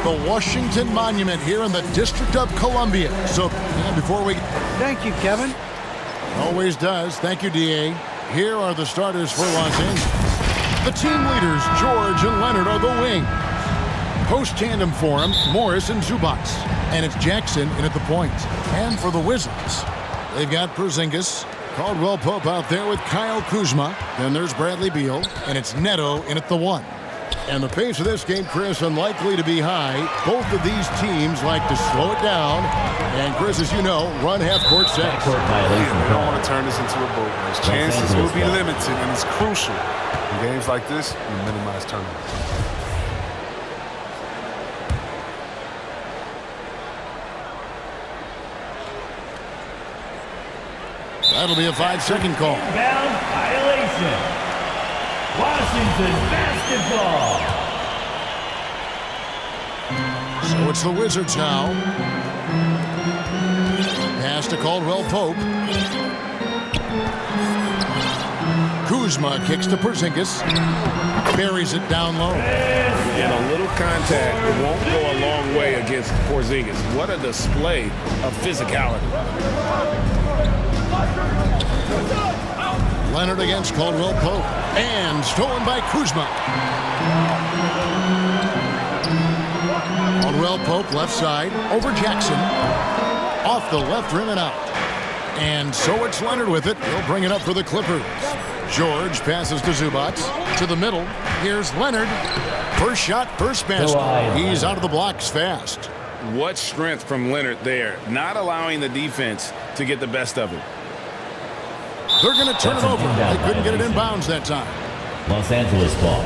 the Washington Monument here in the District of Columbia. So, before we... Thank you, Kevin. Always does. Thank you, D.A. Here are the starters for Los Angeles. The team leaders, George and Leonard, are the wings. Post tandem for him, Morris and Zubac. And it's Jackson in at the point. And for the Wizards, they've got Porzingis, Caldwell Pope out there with Kyle Kuzma. Then there's Bradley Beal, and it's Neto in at the 1. And the pace of this game, Chris, unlikely to be high. Both of these teams like to slow it down. And, Chris, as you know, run half-court sets. They don't want to turn this into a boat race. Chances will be limited, and it's crucial. In games like this, you minimize turnovers. That'll be a 5-second call. Inbound violation. Washington basketball. So it's the Wizards now. Pass to Caldwell Pope. Kuzma kicks to Porzingis. Buries it down low. And a little contact won't go a long way against Porzingis. What a display of physicality. Leonard against Caldwell Pope. And stolen by Kuzma. Caldwell Pope left side over Jackson. Off the left rim and out. And so it's Leonard with it. He'll bring it up for the Clippers. George passes to Zubac. To the middle. Here's Leonard. First shot, first basket. He's out of the blocks fast. What strength from Leonard there. Not allowing the defense to get the best of it. They're going to turn it over. They couldn't get it in bounds that time. Los Angeles ball.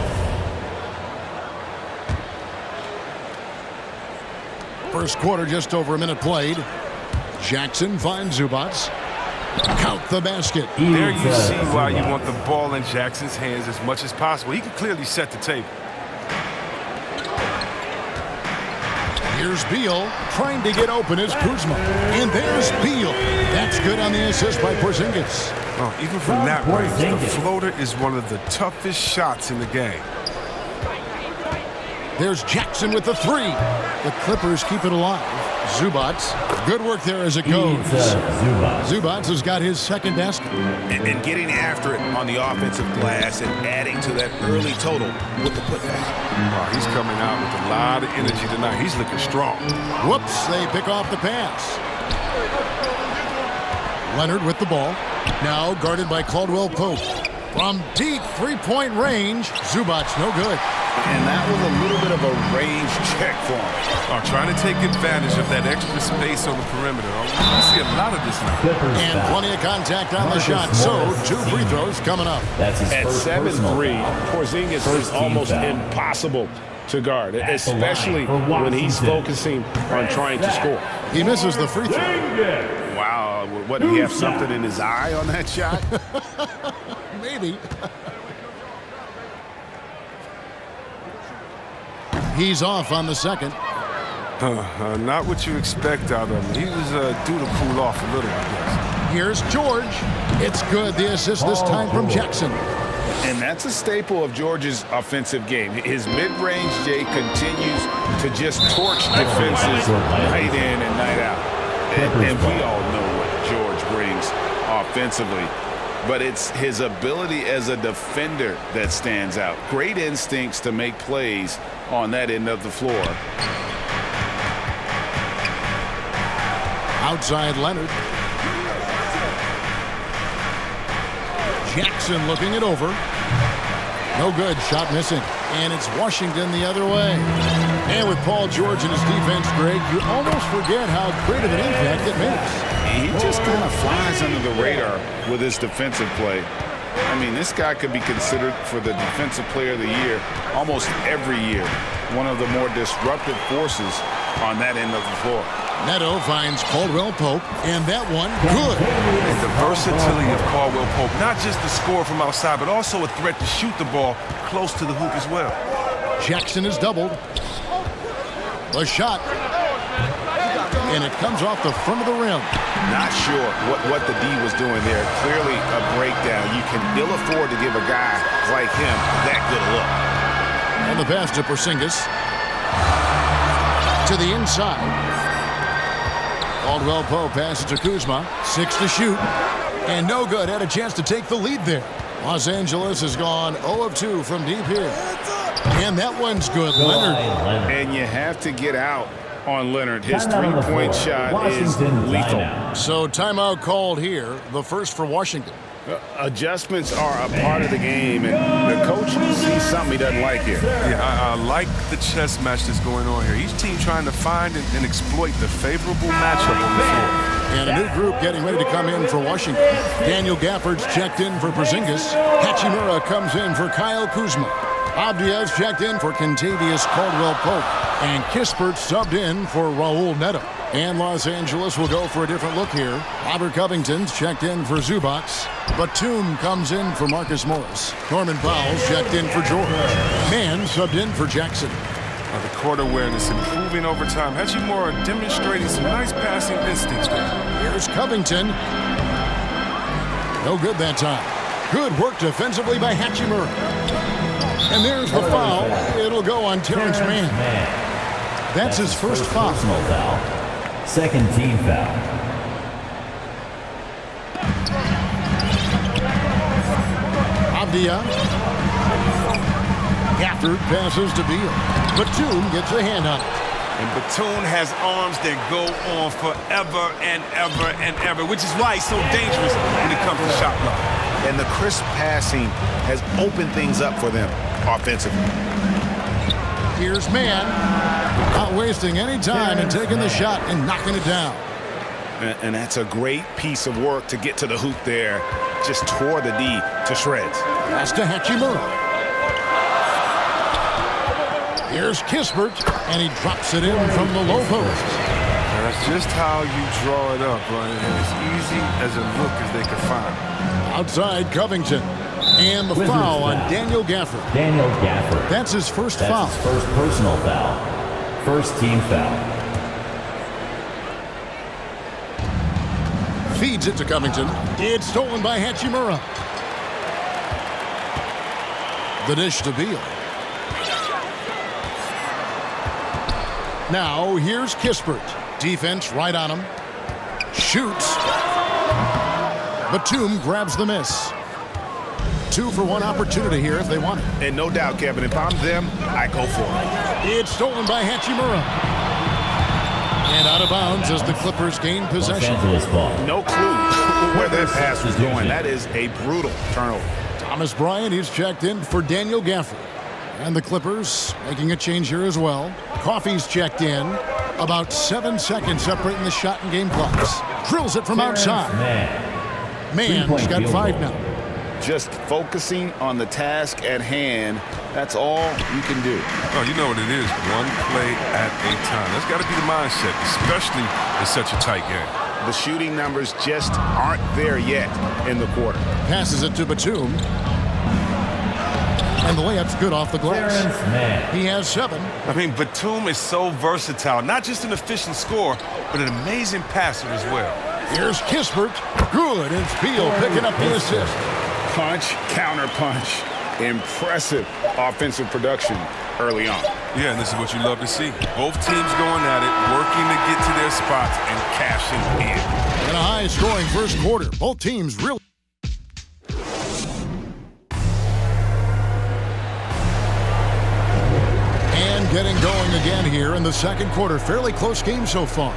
First quarter, just over a minute played. Jackson finds Zubac. Count the basket. There you see why you want the ball in Jackson's hands as much as possible. He can clearly set the table. Here's Beal trying to get open as Kuzma. And there's Beal. That's good on the assist by Porzingis. Oh, even from that range, the floater is one of the toughest shots in the game. There's Jackson with the 3. The Clippers keep it alive. Zubac, good work there as it goes. Zubac has got his second basket. And getting after it on the offensive glass and adding to that early total with the putback. Oh, he's coming out with a lot of energy tonight. He's looking strong. Whoops, they pick off the pass. Leonard with the ball. Now guarded by Caldwell Pope. From deep three-point range, Zubac no good. And that was a little bit of a range check for him. Trying to take advantage of that extra space on the perimeter. We see a lot of this now. And plenty of contact on the shot. So, 2 free throws coming up. That's his At first 7'3", Porzingis is almost impossible to guard, especially when he's focusing on trying to score. He misses the free throw. Wow, what, did he have something in his eye on that shot? Maybe. He's off on the second. Not what you expect out of him. He was due to cool off a little, I guess. Here's George. It's good. The assist this time from Jackson. And that's a staple of George's offensive game. His mid-range J continues to just torch defenses night in and night out. And we all know what George brings offensively. But it's his ability as a defender that stands out. Great instincts to make plays on that end of the floor. Outside Leonard. Jackson looking it over. No good. Shot missing. And it's Washington the other way. And with Paul George and his defense, Greg, you almost forget how great of an impact it makes. He just kind of flies under the radar with his defensive play. I mean, this guy could be considered for the Defensive Player of the Year almost every year. One of the more disruptive forces on that end of the floor. Neto finds Caldwell Pope, and that one, good. And the versatility of Caldwell Pope, not just the score from outside, but also a threat to shoot the ball close to the hoop as well. Jackson is doubled. The shot. And it comes off the front of the rim. Not sure what the D was doing there. Clearly a breakdown. You can ill afford to give a guy like him that good a look. And the pass to Porzingis. To the inside. Caldwell Pope passes to Kuzma. 6 to shoot. And no good. Had a chance to take the lead there. Los Angeles has gone 0 of 2 from deep here. And that one's good. Leonard. And you have to get out on Leonard. His Timeout on the three-point floor. shot is Washington lethal. timeout. So timeout called here. The first for Washington. Adjustments are a part of the game, and the coach sees something he doesn't like here. Yeah, I like the chess match that's going on here. Each team trying to find and exploit the favorable matchup on the floor. And a new group getting ready to come in for Washington. Daniel Gafford's checked in for Porzingis. Hachimura comes in for Kyle Kuzma. Abdia's checked in for Kentavious Caldwell-Pope. And Kispert subbed in for Raul Neto. And Los Angeles will go for a different look here. Robert Covington's checked in for Zubats. Batum comes in for Marcus Morris. Norman Powell's checked in for George. Mann subbed in for Jackson. The court awareness improving over time. Hachimura demonstrating some nice passing instincts there. Here's Covington. No good that time. Good work defensively by Hachimura. And there's the foul. It'll go on Terrence Mann. That's his first foul. Personal foul. Second team foul. Abdia. Gafford passes to Beal. Batum gets a hand on it. And Batum has arms that go on forever and ever and ever, which is why he's so dangerous when it comes to shot block. And the crisp passing has opened things up for them offensively. Here's Mann. Not wasting any time and taking the shot and knocking it down. And that's a great piece of work to get to the hoop there. Just tore the D to shreds. Pass to Hachimura. Here's Kispert, and he drops it in from the low post. That's just how you draw it up, Brian. As easy as a look as they could find. Outside Covington. And the Wizards foul on foul. Daniel Gafford. Daniel Gafford. That's his first That's foul. his first personal foul. First team foul. Feeds it to Covington. It's stolen by Hachimura. The dish to Beal. Now here's Kispert. Defense right on him. Shoots. Batum grabs the miss. 2 for 1 opportunity here if they want it. And no doubt, Kevin, if I'm them, I go for it. It's stolen by Hachimura. And out of bounds as the Clippers gain Los possession. Angeles ball. No clue where that pass was going. That is a brutal turnover. Thomas Bryant, he's checked in for Daniel Gafford. And the Clippers making a change here as well. Coffey's checked in. About 7 seconds separating the shot and game clocks. Drills it from outside. Mann's Three-point got field 5 goal. now. Just focusing on the task at hand, that's all you can do. Oh, you know what it is. One play at a time. That's got to be the mindset, especially in such a tight game. The shooting numbers just aren't there yet in the quarter. Passes it to Batum. And the layup's good off the glass. Terrence Mann. He has 7. I mean, Batum is so versatile, not just an efficient scorer, but an amazing passer as well. Here's Kispert. Good. It's Beal picking up the assist. Punch, counter punch. Impressive offensive production early on. Yeah, and this is what you love to see. Both teams going at it, working to get to their spots and cashing in. In a high-scoring first quarter, both teams really... And getting going again here in the second quarter. Fairly close game so far.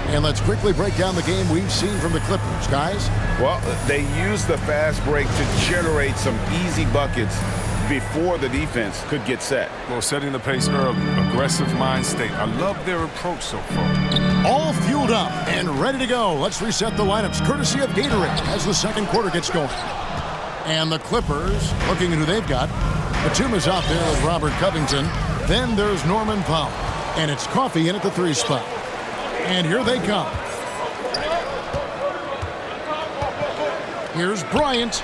And let's quickly break down the game we've seen from the Clippers, guys. Well, they used the fast break to generate some easy buckets before the defense could get set. Well, setting the pace early, aggressive mind state. I love their approach so far. All fueled up and ready to go. Let's reset the lineups courtesy of Gatorade as the second quarter gets going. And the Clippers, looking at who they've got. Batum is out there with Robert Covington. Then there's Norman Powell. And it's Coffey in at the 3 spot. And here they come. Here's Bryant.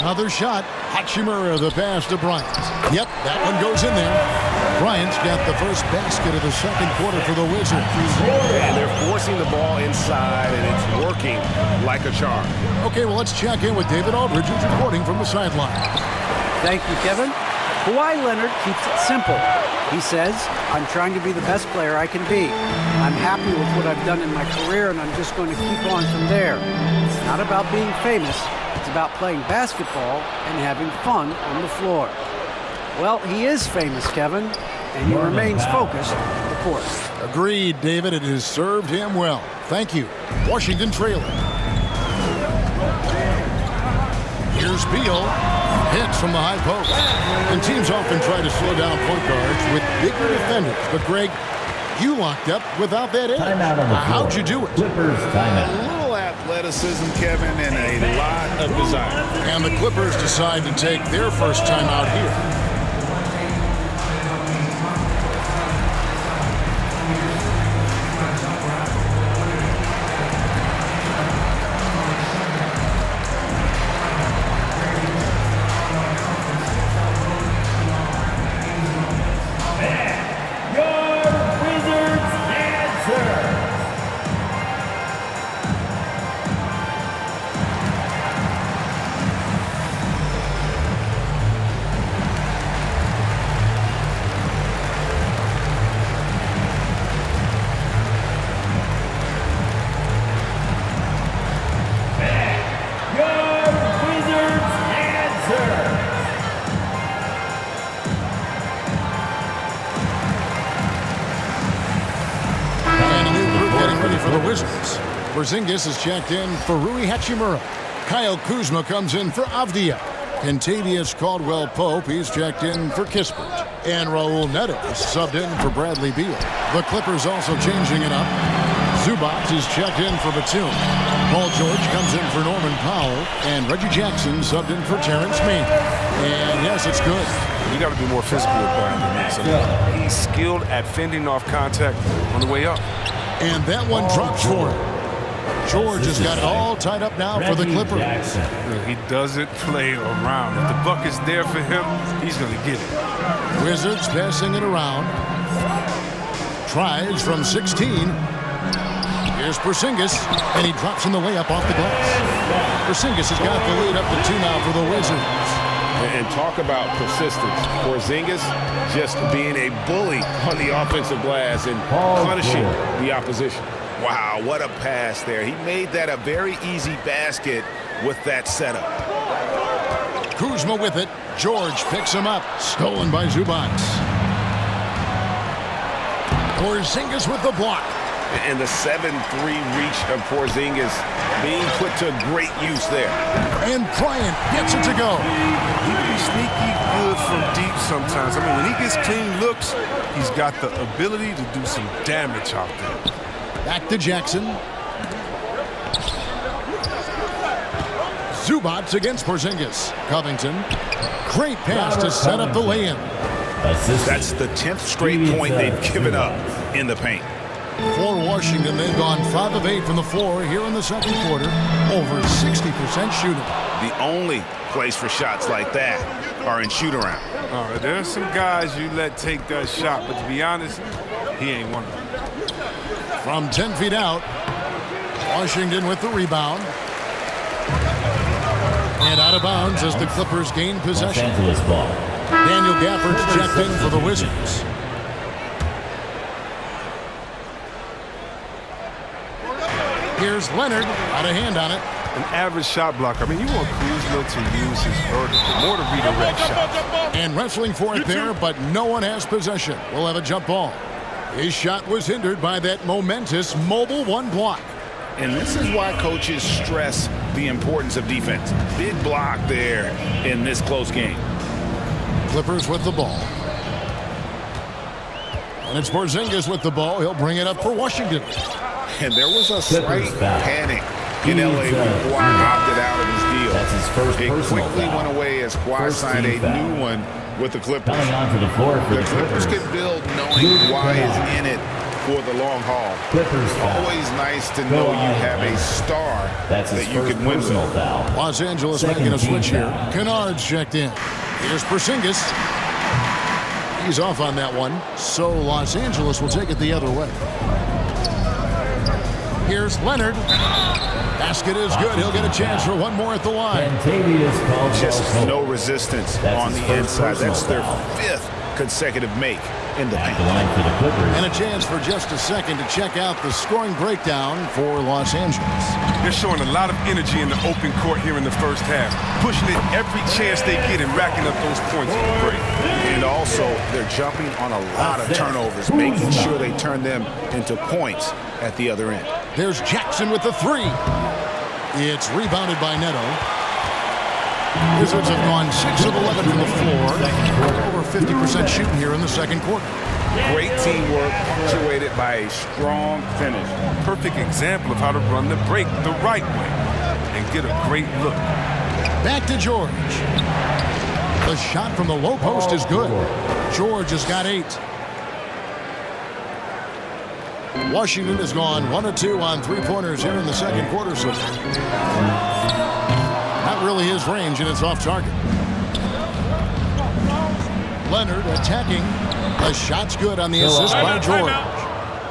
Another shot. Hachimura, the pass to Bryant. Yep, that one goes in there. Bryant's got the first basket of the second quarter for the Wizards. And they're forcing the ball inside, and it's working like a charm. Okay, well, let's check in with David Aldridge, who's reporting from the sideline. Thank you, Kevin. Kawhi Leonard keeps it simple. He says, I'm trying to be the best player I can be. I'm happy with what I've done in my career, and I'm just going to keep on from there. It's not about being famous. It's about playing basketball and having fun on the floor. Well, he is famous, Kevin, and he remains focused on the court. Agreed, David. It has served him well. Thank you. Washington trailing. Here's Beal. Hits from the high post. And teams often try to slow down point guards with bigger defenders. But, Greg, you locked up without that edge. Timeout on the floor. How'd you do it? Clippers A timeout. little athleticism, Kevin, and a lot of desire. And the Clippers decide to take their first timeout here. Porzingis is checked in for Rui Hachimura. Kyle Kuzma comes in for Avdia. Kentavious Caldwell-Pope, he's checked in for Kispert. And Raul Neto is subbed in for Bradley Beal. The Clippers also changing it up. Zubac is checked in for Batum. Paul George comes in for Norman Powell. And Reggie Jackson subbed in for Terrence Mann. And yes, it's good. You got to be more physical with Brian than that. So he's skilled at fending off contact on the way up. And that one drops for him. George has got it all tied up now for the Clippers. He doesn't play around. If the buck is there for him, he's going to get it. Wizards passing it around. Tries from 16. Here's Porzingis, and he drops in the layup off the glass. Porzingis has got the lead up to 2 now for the Wizards. And talk about persistence. Porzingis just being a bully on the offensive glass and punishing the opposition. Wow, what a pass there. He made that a very easy basket with that setup. Kuzma with it. George picks him up. Stolen by Zubac. Porzingis with the block. And the 7-3 reach of Porzingis being put to great use there. And Bryant gets it to go. He can be sneaky good from deep sometimes. I mean, when he gets clean looks, he's got the ability to do some damage out there. Back to Jackson. Zubac against Porzingis. Covington. Great pass to set up the lay-in. That's the 10th straight point they've given up in the paint. For Washington, they've gone 5 of 8 from the floor here in the second quarter. Over 60% shooting. The only place for shots like that are in shoot-around. There's some guys you let take that shot, but to be honest, he ain't one of them. From 10 feet out, Washington with the rebound. And out of bounds as the Clippers gain possession. Los Angeles ball. Daniel Gafford's checked in for the Wizards. Here's Leonard, out of hand on it. An average shot blocker. I mean, you want Kuzma to use his vertical, more to redirect shots. And wrestling for it there, but no one has possession. We'll have a jump ball. His shot was hindered by that momentous mobile one block. And this is why coaches stress the importance of defense. Big block there in this close game. Clippers with the ball. And it's Porzingis with the ball. He'll bring it up for Washington. And there was a slight panic in L.A. when Kawhi opted out of his deal. That's his first it personal quickly foul. went away as Kawhi signed a new one with the Clippers. Coming onto the floor for The Clippers can build knowing Kawhi is in it for the long haul. Clippers foul. Always nice to know you have a star That's his that you first can win with. personal foul. Los Angeles Second making a team switch here. foul. Kennard's checked in. Here's Porzingis. He's off on that one, so Los Angeles will take it the other way. Here's Leonard. Basket is good. He'll get a chance for one more at the line. Just no resistance on the inside. That's their 5th consecutive make in the paint. And a chance for just a second to check out the scoring breakdown for Los Angeles. They're showing a lot of energy in the open court here in the first half, pushing it every chance they get and racking up those points on the break. And also, they're jumping on a lot of turnovers, making sure they turn them into points at the other end. There's Jackson with the 3. It's rebounded by Neto. Wizards have gone 6 of 11 from the floor. Over 50% shooting here in the second quarter. Great teamwork, punctuated by a strong finish. Perfect example of how to run the break the right way and get a great look. Back to George. The shot from the low post is good. George has got 8. Washington has gone 1 of 2 on 3-pointers here in the second quarter. So not really his range, and it's off target. Leonard attacking. The shot's good on the assist by George.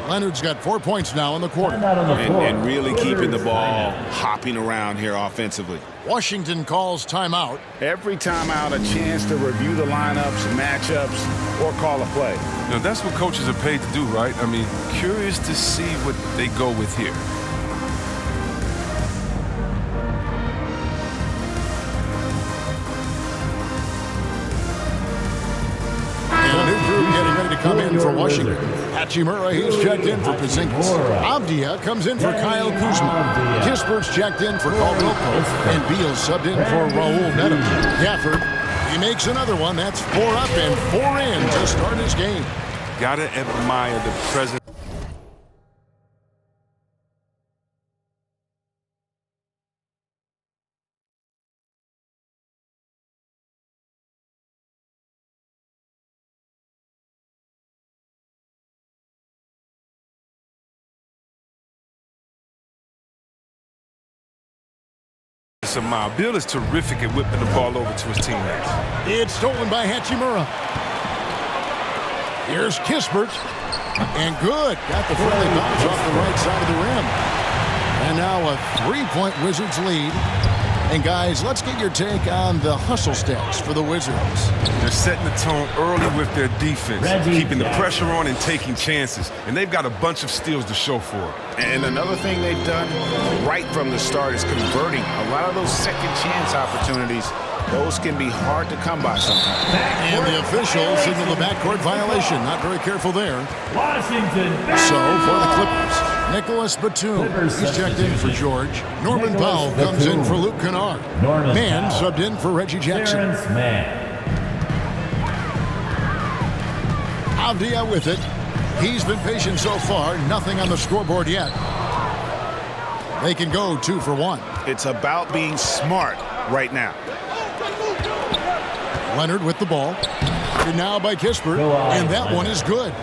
Leonard's got 4 points now in the quarter. And really keeping the ball hopping around here offensively. Washington calls timeout. Every timeout, a chance to review the lineups, matchups, or call a play. Now, that's what coaches are paid to do, right? I mean, curious to see what they go with here. Come in for Washington. Hachimura, he's checked in for Porzingis. Avdia comes in for Kyle Kuzma. Kispert's checked in for Caldwell Pope. And Beal subbed in for Raul Neto. Gafford, he makes another one. That's 4 up and 4 in to start his game. Gotta admire the presence. Bill is terrific at whipping the ball over to his teammates. It's stolen by Hachimura. Here's Kispert. And good. Got the friendly bounce off the right side of the rim. And now a 3-point Wizards lead. And guys, let's get your take on the hustle stats for the Wizards. They're setting the tone early with their defense, keeping the pressure on and taking chances. And they've got a bunch of steals to show for it. And another thing they've done right from the start is converting a lot of those second chance opportunities. Those can be hard to come by sometimes. And the official signaled the backcourt violation. Not very careful there. Washington. So for the Clippers, Nicholas Batum. He's checked in for George. Norman Powell comes in for Luke Kennard. Mann subbed in for Reggie Jackson. Avdia with it. He's been patient so far. Nothing on the scoreboard yet. They can go 2 for 1. It's about being smart right now. Leonard with the ball. And now by Kispert. And that one is good.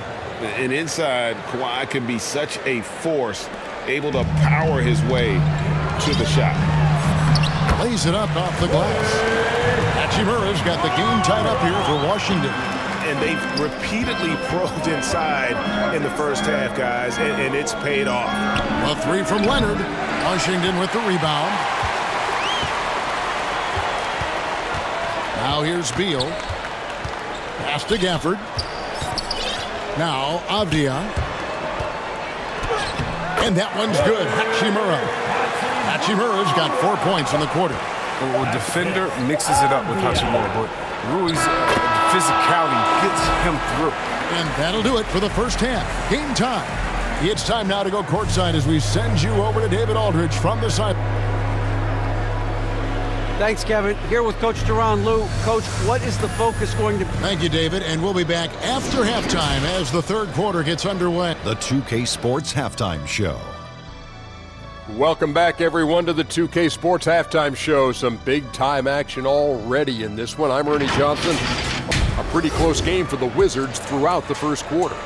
And inside, Kawhi can be such a force, able to power his way to the shot. Lays it up off the glass. Hachimura's got the game tied up here for Washington. And they've repeatedly probed inside in the first half, guys, and it's paid off. A 3 from Leonard. Washington with the rebound. Now here's Beal. Pass to Gafford. Now Avdia. And that one's good. Hachimura. Hachimura's got 4 points in the quarter. Well, a defender mixes it up with Hachimura, but Rui's physicality gets him through. And that'll do it for the first half. Game time. It's time now to go courtside as we send you over to David Aldridge from the side. Thanks, Kevin. Here with Coach Tyronn Lue. Coach, what is the focus going to be? Thank you, David. And we'll be back after halftime as the third quarter gets underway. The 2K Sports Halftime Show. Welcome back, everyone, to the 2K Sports Halftime Show. Some big-time action already in this one. I'm Ernie Johnson. A pretty close game for the Wizards throughout the first quarter.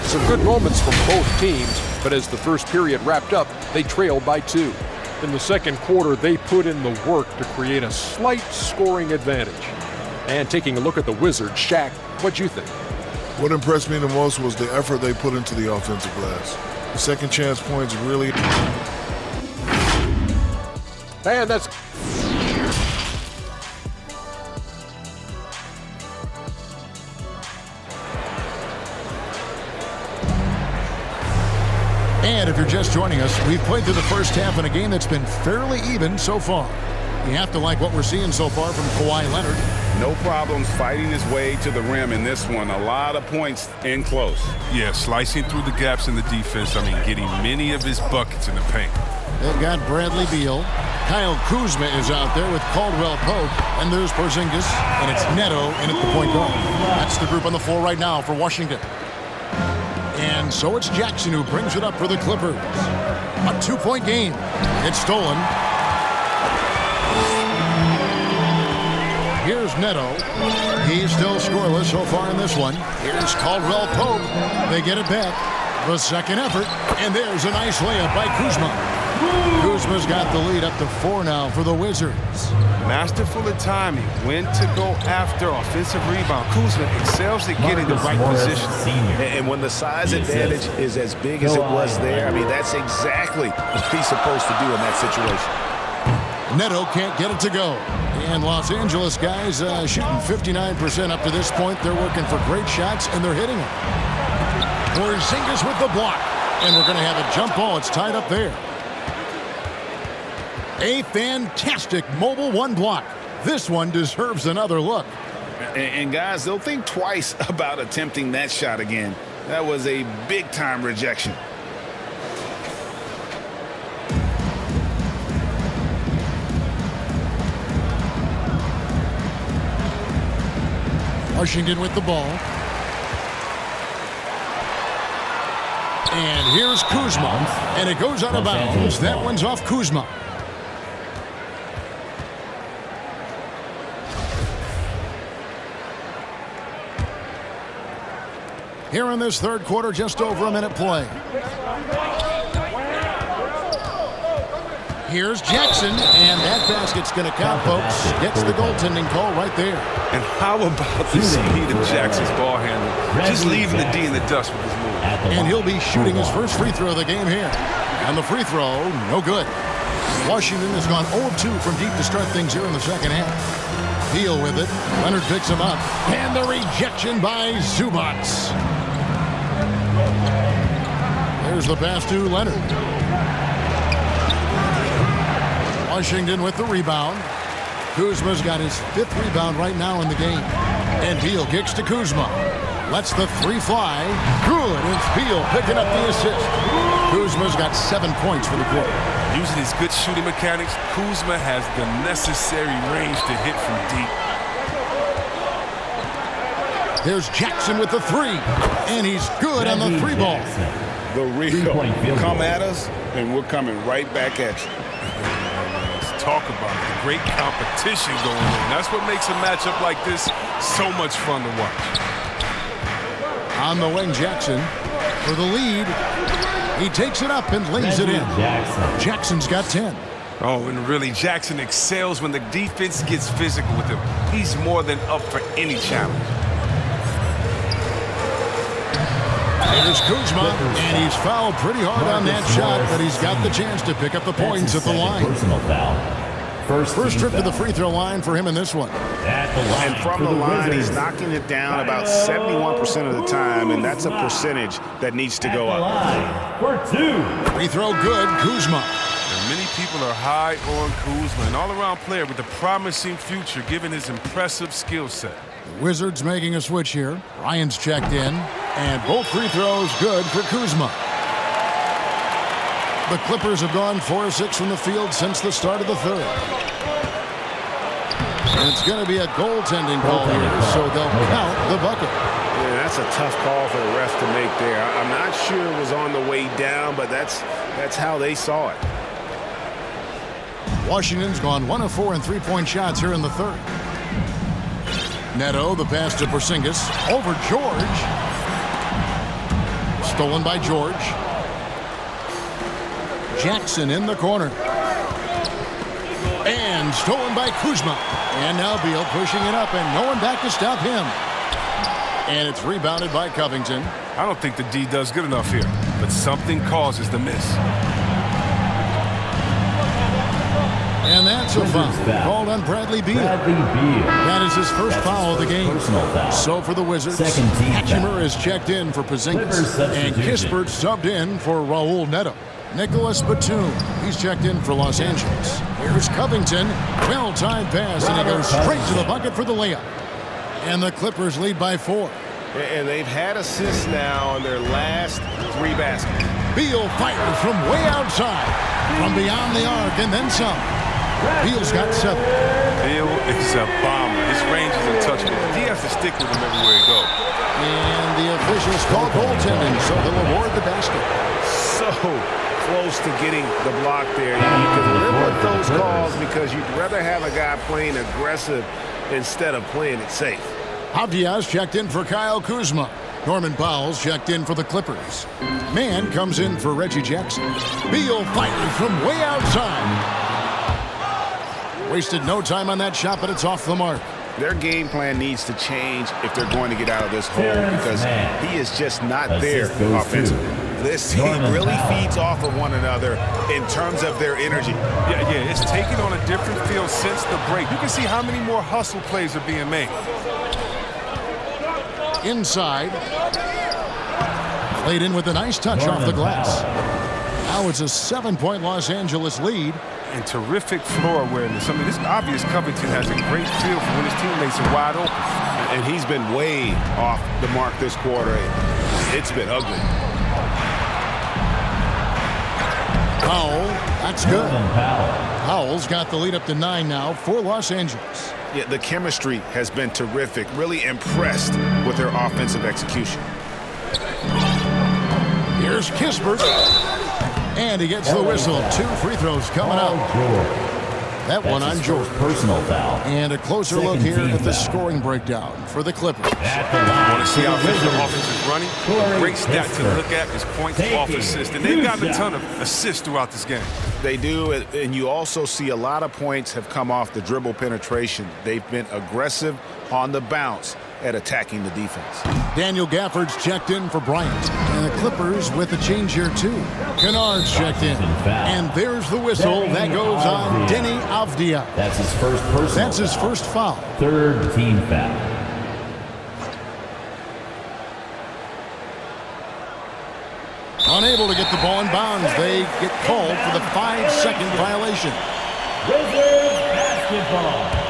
Some good moments from both teams, but as the first period wrapped up, they trailed by 2. In the second quarter, they put in the work to create a slight scoring advantage. And taking a look at the Wizards, Shaq, what'd you think? What impressed me the most was the effort they put into the offensive glass. The second chance points really And that's... And if you're just joining us, we've played through the first half in a game that's been fairly even so far. You have to like what we're seeing so far from Kawhi Leonard. No problems fighting his way to the rim in this one. A lot of points in close. Yeah, slicing through the gaps in the defense. I mean, getting many of his buckets in the paint. They've got Bradley Beal. Kyle Kuzma is out there with Caldwell Pope. And there's Porzingis. And it's Neto in at the point guard. That's the group on the floor right now for Washington. And so it's Jackson who brings it up for the Clippers. A 2-point game. It's stolen. Here's Neto. He's still scoreless so far in this one. Here's Caldwell Pope. They get it back. The second effort. And there's a nice layup by Kuzma. Kuzma's got the lead up to 4 now for the Wizards. Masterful at timing. When to go after offensive rebound. Kuzma excels at getting the right position. And when the size advantage is as big as it was there, I mean, that's exactly what he's supposed to do in that situation. Neto can't get it to go. And Los Angeles guys shooting 59% up to this point. They're working for great shots, and they're hitting them. Porzingis with the block. And we're going to have a jump ball. It's tied up there. A fantastic mobile one block. This one deserves another look. And guys, they'll think twice about attempting that shot again. That was a big-time rejection. Washington with the ball. And here's Kuzma. And it goes out of bounds. That one's off Kuzma. Here in this third quarter, just over a minute play. Here's Jackson, and that basket's going to count, folks. Gets the goaltending call right there. And how about the speed of Jackson's ball handling? Just leaving the D in the dust with his move. And he'll be shooting his first free throw of the game here. And the free throw, no good. Washington has gone 0-2 from deep to start things here in the second half. Beal with it. Leonard picks him up. And the rejection by Zubac. There's the pass to Leonard. Washington with the rebound. Kuzma's got his 5th rebound right now in the game. And Beal kicks to Kuzma. Lets the 3 fly. Good. It's Beal picking up the assist. Kuzma's got 7 points for the quarter. Using his good shooting mechanics, Kuzma has the necessary range to hit from deep. There's Jackson with the 3. And he's good on the 3 ball. The real come at us, and we're coming right back at you. Let's talk about it. The great competition going on. That's what makes a matchup like this so much fun to watch. On the wing, Jackson for the lead. He takes it up and lays it in. Jackson's got 10. Oh, and really, Jackson excels when the defense gets physical with him. He's more than up for any challenge. Here's Kuzma, and he's fouled pretty hard on that shot, but he's got the chance to pick up the points at the line. First trip to the free throw line for him in this one. And from the line, he's knocking it down about 71% of the time, and that's a percentage that needs to go up. Free throw good, Kuzma. And many people are high on Kuzma, an all-around player with a promising future given his impressive skill set. The Wizards making a switch here. Ryan's checked in, and both free throws good for Kuzma. The Clippers have gone 4 of 6 from the field since the start of the third. And it's going to be a goaltending call here, so they'll count the bucket. Yeah, that's a tough call for the ref to make there. I'm not sure it was on the way down, but that's how they saw it. Washington's gone 1 of 4 in three-point shots here in the third. Neto, the pass to Porzingis. Over George. Stolen by George. Jackson in the corner. And stolen by Kuzma. And now Beal pushing it up, and no one back to stop him. And it's rebounded by Covington. I don't think the D does good enough here, but something causes the miss. And that's a foul called on Bradley Beal. That is his first foul of the game. So for the Wizards, Hachimura is checked in for Porzingis, and Kispert subbed in for Raul Neto. Nicholas Batum, he's checked in for Los Angeles. Here's Covington, well-timed pass, and he goes straight to the bucket for the layup. And the Clippers lead by 4. And they've had assists now on their last 3 baskets. Beal fires from way outside, from beyond the arc, and then some. Beal's got 7. Beal is a bomber. His range is untouchable. He has to stick with him everywhere he goes. And the officials call goaltending, so they'll award the basket. So close to getting the block there. You can live with those calls because you'd rather have a guy playing aggressive instead of playing it safe. Avdia's checked in for Kyle Kuzma. Norman Powell's checked in for the Clippers. Mann comes in for Reggie Jackson. Beal fires from way outside. Wasted no time on that shot, but it's off the mark. Their game plan needs to change if they're going to get out of this hole because he is just not there offensively. This team really feeds off of one another in terms of their energy. Yeah, it's taken on a different feel since the break. You can see how many more hustle plays are being made. Inside. Laid in with a nice touch off the glass. Now it's a 7-point Los Angeles lead. And terrific floor awareness. I mean, it's obvious Covington has a great feel for when his teammates are wide open. And he's been way off the mark this quarter. It's been ugly. Powell, that's good. Powell's got the lead up to 9 now for Los Angeles. Yeah, the chemistry has been terrific. Really impressed with their offensive execution. Here's Kispert. And he gets the whistle. 2 free throws coming out. That one on George. Personal foul. And a closer look here at the scoring breakdown for the Clippers. Want to see how the offense is running? A great stat to look at is points off assist. And they've gotten a ton of assists throughout this game. They do, and you also see a lot of points have come off the dribble penetration. They've been aggressive on the bounce at attacking the defense. Daniel Gafford's checked in for Bryant. And the Clippers with a change here, too. Kennard's checked in. And there's the whistle. That goes on Deni Avdia. That's his first personal That's his first foul. 3rd team foul. Unable to get the ball in bounds. They get called for the 5-second violation. Wizards basketball.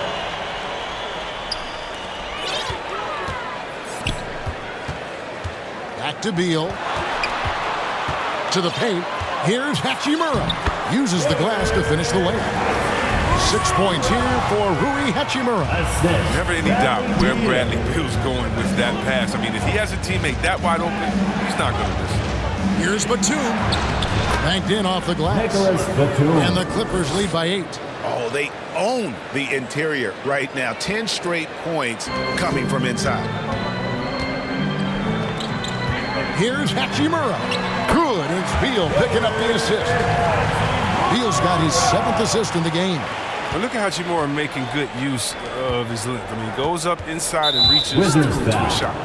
Back to Beal. To the paint. Here's Hachimura. Uses the glass to finish the layup. 6 points here for Rui Hachimura. Never any doubt where Bradley Beal's going with that pass. I mean, if he has a teammate that wide open, he's not going to miss it. Here's Batum. Banked in off the glass. And the Clippers lead by 8. Oh, they own the interior right now. 10 straight points coming from inside. Here's Hachimura. Good. It's Beal picking up the assist. Beal's got his 7th assist in the game. But look at Hachimura making good use of his length. I mean, he goes up inside and reaches to a shot.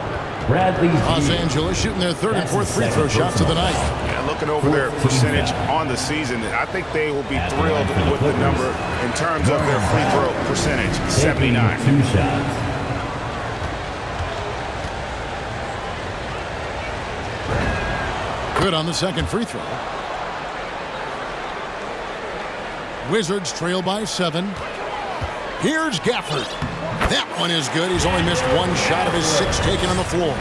Los Angeles shooting their 3rd and 4th free throw shots of the night. Yeah, looking over their percentage on the season, I think they will be thrilled with the number in terms of their free throw percentage, 79. 2 shots. Good on the 2nd free throw. Wizards trail by 7. Here's Gafford. That one is good. He's only missed 1 shot of his 6 taken on the floor.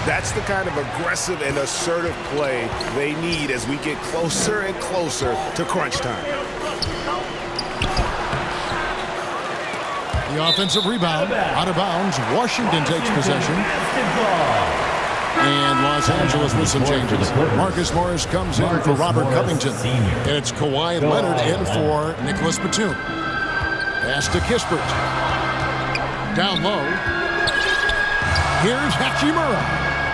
That's the kind of aggressive and assertive play they need as we get closer and closer to crunch time. The offensive rebound. Out of bounds. Washington takes possession. And Los Angeles with some changes. Marcus Morris comes in for Robert Covington. And it's Kawhi Leonard in for Nicholas Batum. Pass to Kispert. Down low. Here's Hachimura.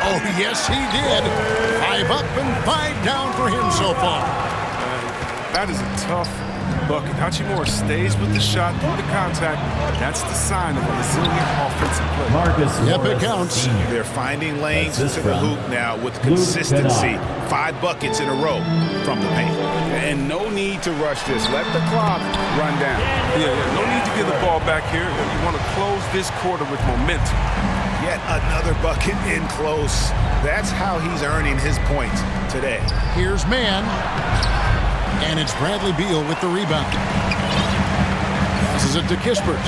Oh, yes, he did. 5 up and 5 down for him so far. That is a tough bucket. Hachimura stays with the shot through the contact. That's the sign of a resilient offensive play. Marcus Yep, it Morris, counts. Sr. They're finding lanes Assist to the from hoop now with Luke consistency. Kennard. 5 buckets in a row from the paint. And no need to rush this. Let the clock run down. Yeah, no need to give the ball back here. You want to close this quarter with momentum. Yet another bucket in close. That's how he's earning his points today. Here's Mann. And it's Bradley Beal with the rebound. Passes it to Kispert.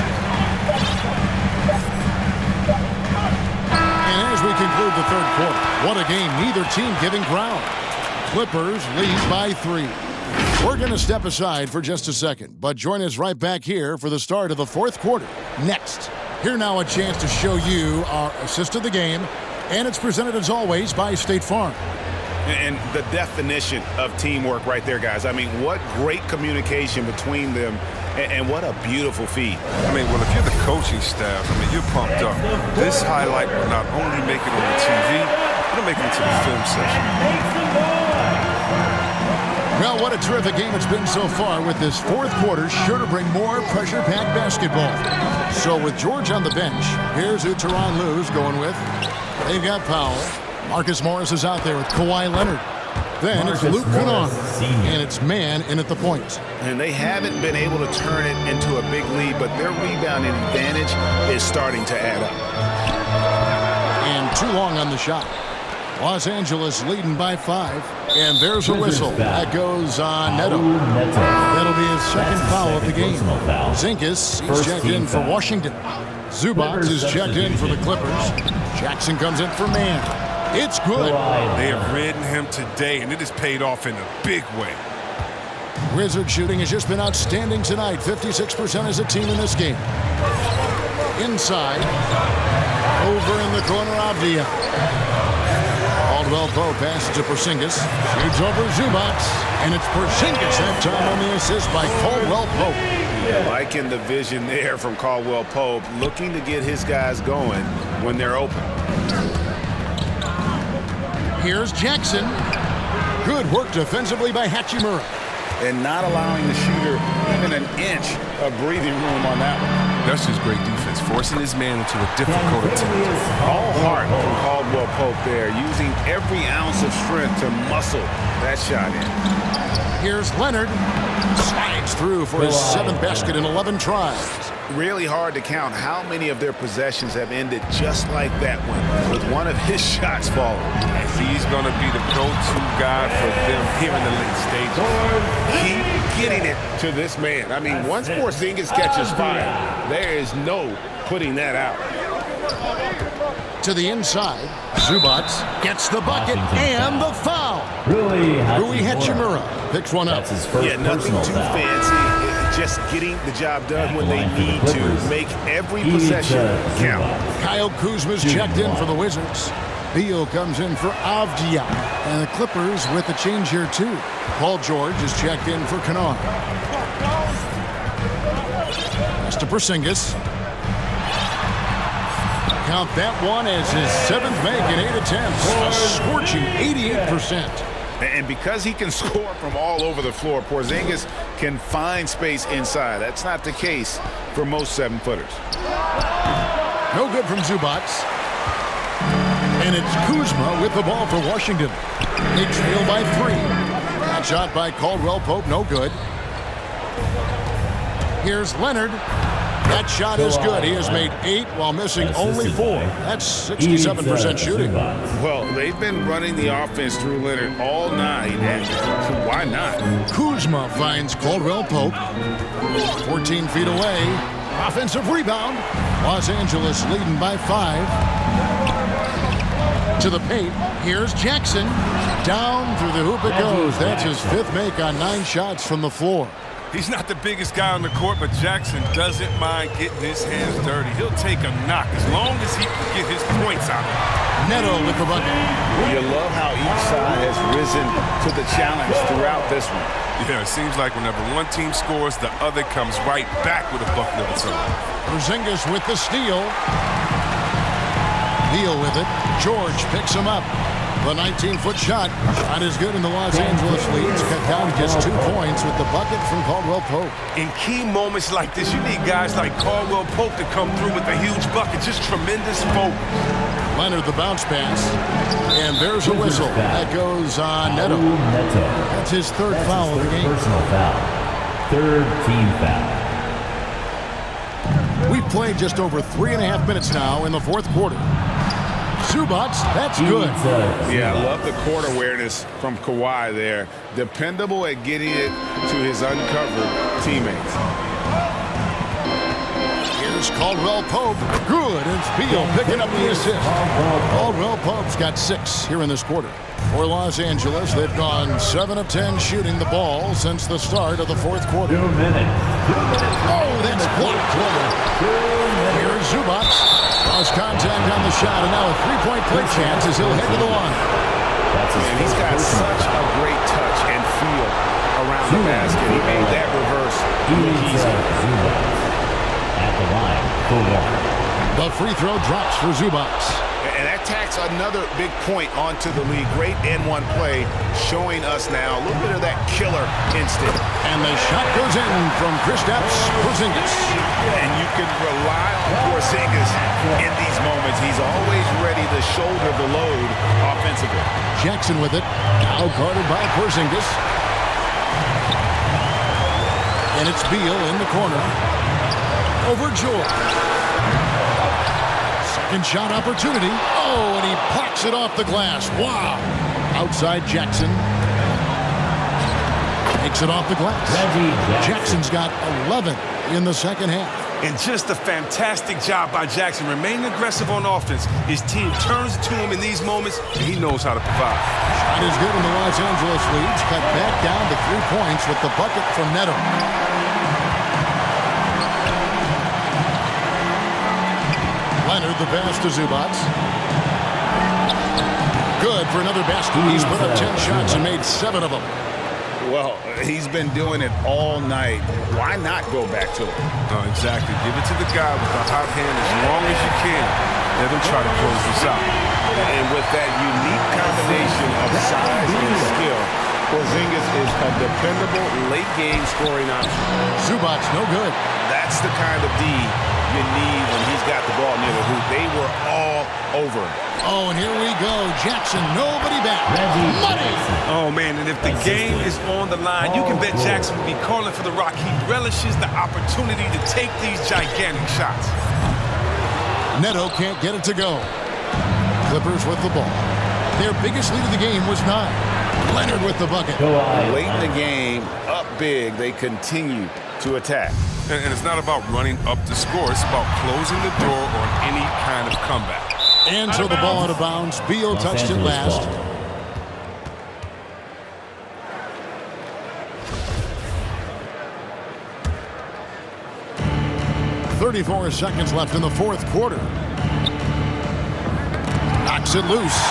And as we conclude the third quarter, what a game. Neither team giving ground. Clippers lead by 3. We're going to step aside for just a second, but join us right back here for the start of the fourth quarter. Next. Here now a chance to show you our assist of the game, and it's presented as always by State Farm. And the definition of teamwork right there, guys. I mean, what great communication between them, and what a beautiful feed. I mean, well, if you're the coaching staff, I mean, you're pumped up. This highlight will not only make it on the TV, it'll make it into the film session. Well, what a terrific game it's been so far, with this fourth quarter sure to bring more pressure-packed basketball. So with George on the bench, here's who Tyronn Lue's going with. They've got Powell. Marcus Morris is out there with Kawhi Leonard. Then it's Luke Kennard, and it's Mann in at the point. And they haven't been able to turn it into a big lead, but their rebounding advantage is starting to add up. And too long on the shot. Los Angeles leading by 5. And there's a whistle. That goes on Neto. That'll be his second foul of the game. Zinkas, he's checked in for Washington. Zubac is checked in for the Clippers. Jackson comes in for Mann. It's good. They have ridden him today, and it has paid off in a big way. Wizard shooting has just been outstanding tonight. 56% as a team in this game. Inside. Over in the corner, Avdia. Caldwell Pope passes to Porzingis. Shoots over Zubac. And it's Porzingis that time on the assist by Caldwell Pope. Liking the vision there from Caldwell Pope, looking to get his guys going when they're open. Here's Jackson. Good work defensively by Hachimura. And not allowing the shooter even an inch of breathing room on that one. That's just great defense, forcing his man into a difficult attempt. All heart from Caldwell Pope there, using every ounce of strength to muscle that shot in. Here's Leonard. Slides through for his 7th basket in 11 tries. Really hard to count how many of their possessions have ended just like that one, with one of his shots falling. He's going to be the go-to guy for them here in the late stages. Keep getting it to this man. I mean, once Porzingis catches fire, there is no putting that out. To the inside, Zubac gets the bucket and the foul. Rui Hachimura picks one up. Yeah, nothing too fancy. Just getting the job done when they need to. Make every possession count. Kyle Kuzma's checked in for the Wizards. Beal comes in for Avdia. And the Clippers with a change here, too. Paul George is checked in for Kennard. Pass to Porzingis. Count that one as his 7th make in 8 attempts. A scorching 88%. And because he can score from all over the floor, Porzingis can find space inside. That's not the case for most 7-footers. No good from Zubac. And it's Kuzma with the ball for Washington. They trail by 3. That shot by Caldwell Pope, no good. Here's Leonard. That shot is good. He has made 8 while missing only 4. That's 67% shooting. Well, they've been running the offense through Leonard all night, and why not? Kuzma finds Caldwell Pope. 14 feet away. Offensive rebound. Los Angeles leading by 5. To the paint. Here's Jackson. Down through the hoop it goes. That's his 5th make on 9 shots from the floor. He's not the biggest guy on the court, but Jackson doesn't mind getting his hands dirty. He'll take a knock as long as he can get his points out of it. Neto with the bucket. You love how each side has risen to the challenge throughout this one. Yeah, it seems like whenever one team scores, the other comes right back with a bucket of its own. Porzingis with the steal. Beal with it. George picks him up. The 19-foot shot. Shot is good, and the Los Angeles leads cut down to just 2 points with the bucket from Caldwell Pope. In key moments like this, you need guys like Caldwell Pope to come through with a huge bucket. Just tremendous focus. Leonard the bounce pass. And there's a whistle. That goes on Neto. That's his 3rd foul of the game. Personal foul. 3rd team foul. We've played just over 3.5 minutes now in the 4th quarter. Zubac, that's good. Yeah, I love the court awareness from Kawhi there. Dependable at getting it to his uncovered teammates. Here's Caldwell Pope. Good, and Beal picking up the assist. Caldwell Pope's got 6 here in this quarter. For Los Angeles, they've gone 7 of 10 shooting the ball since the start of the 4th quarter. 2 minutes. Oh, that's blocked. Here's Zubac. Lost contact on the shot, and now a 3-point play chance as he'll head to the line. And he's got such a great touch and feel around the basket. He made that reverse look easy. At the line for 1. The free throw drops for Zubac. And that tacks another big point onto the league. Great N1 play showing us now a little bit of that killer instinct. And the shot goes in from Kristaps Porzingis. And you can rely on Porzingis in these moments. He's always ready to shoulder the load offensively. Jackson with it. Now guarded by Porzingis. And it's Beal in the corner. Over George. Second shot opportunity. Oh, and he pops it off the glass. Wow. Outside Jackson. Takes it off the glass. Jackson's got 11 in the second half. And just a fantastic job by Jackson. Remaining aggressive on offense. His team turns to him in these moments, and he knows how to provide. Shot is good, and the Los Angeles leads cut back down to 3 points with the bucket from Neto. Leonard the pass to Zubac. Good for another basket. He's put up 10 shots and made 7 of them. Well, he's been doing it all night. Why not go back to it? Oh, exactly. Give it to the guy with the hot hand as long as you can. Let him try to close this out. And with that unique combination of size and skill, Porzingis is a dependable late-game scoring option. Zubac, no good. That's the kind of D you need when he's got the ball near the hoop. They were all over him. Oh, and here we go. Jackson, nobody back. Money! Oh, man, and if the game is on the line, you can bet Jackson will be calling for the rock. He relishes the opportunity to take these gigantic shots. Neto can't get it to go. Clippers with the ball. Their biggest lead of the game was 9. Leonard with the bucket. Late in the game, up big, they continue to attack. And it's not about running up the score. It's about closing the door on any kind of comeback. And so the ball out of bounds. Beal touched it last. 34 seconds left in the 4th quarter. Knocks it loose.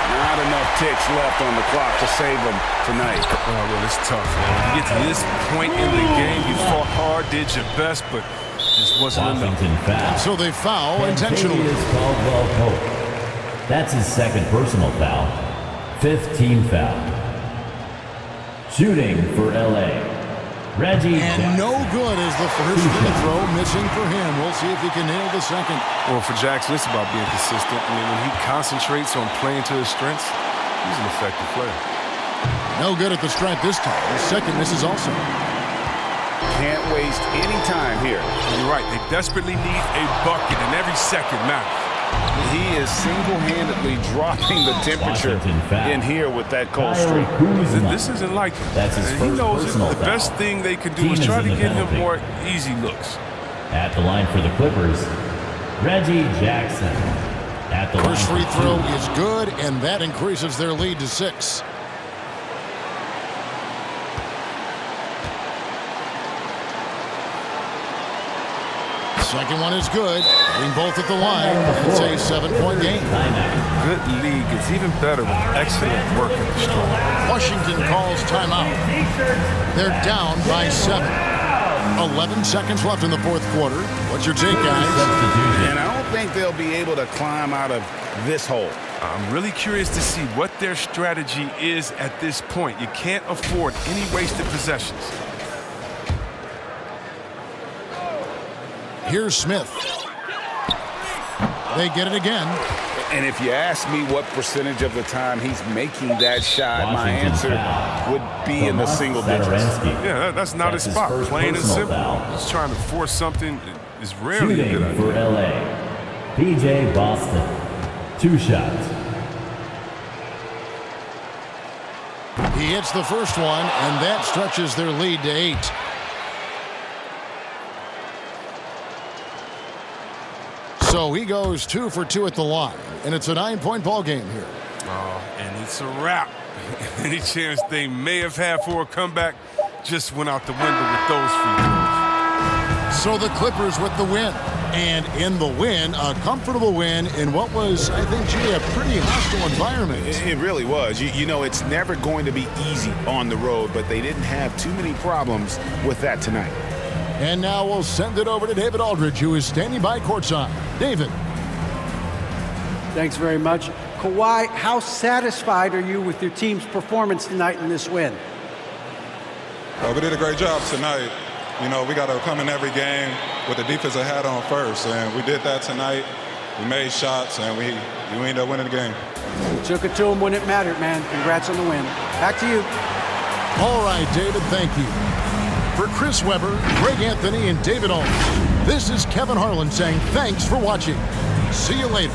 Not enough ticks left on the clock to save them tonight. Oh, well, it's tough, man. You get to this point in the game, you fought hard, did your best, but just wasn't enough. So they foul intentionally. Caldwell Pope. That's his 2nd personal foul. 5th team foul. Shooting for LA. Reggie And Jackson. no good as the first free throw missing for him. We'll see if he can nail the second. Well, for Jackson, it's about being consistent. I mean, when he concentrates on playing to his strengths, he's an effective player. No good at the stripe this time. The second misses also. Can't waste any time here. You're right. They desperately need a bucket, and every second matters. He is single-handedly dropping the temperature in here with that cold streak. This isn't like him. That's his And first he knows personal the foul. best thing they can do Team is try is to in the get him penalty. more easy looks. At the line for the Clippers, Reggie Jackson. At the First line free for throw 2. is good, and that increases their lead to 6. Second one is good. Being both at the line, it's a 7-point game. Good league. It's even better with excellent work at the stripe. Washington calls timeout. They're down by 7. 11 seconds left in the 4th quarter. What's your take, guys? And I don't think they'll be able to climb out of this hole. I'm really curious to see what their strategy is at this point. You can't afford any wasted possessions. Here's Smith. They get it again. And if you ask me what percentage of the time he's making that shot, my answer would be in the single digits. Yeah, that's not his spot. Plain and simple. Just trying to force something is rarely a good idea. For LA, PJ Boston. 2 shots. He hits the first one, and that stretches their lead to 8. So he goes 2 for 2 at the line, and it's a 9-point ball game here. Oh, and it's a wrap. Any chance they may have had for a comeback just went out the window with those free throws. So the Clippers with the win. And in the win, a comfortable win in what was, I think, G, a pretty hostile environment. It really was. You know, it's never going to be easy on the road, but they didn't have too many problems with that tonight. And now we'll send it over to David Aldridge, who is standing by courtside. David. Thanks very much. Kawhi, how satisfied are you with your team's performance tonight in this win? We did a great job tonight. You know, we got to come in every game with the defensive hat on first, and we did that tonight. We made shots, and we ended up winning the game. You took it to them when it mattered, man. Congrats on the win. Back to you. All right, David, thank you. For Chris Webber, Greg Anthony, and David Aldridge, this is Kevin Harlan saying thanks for watching. See you later.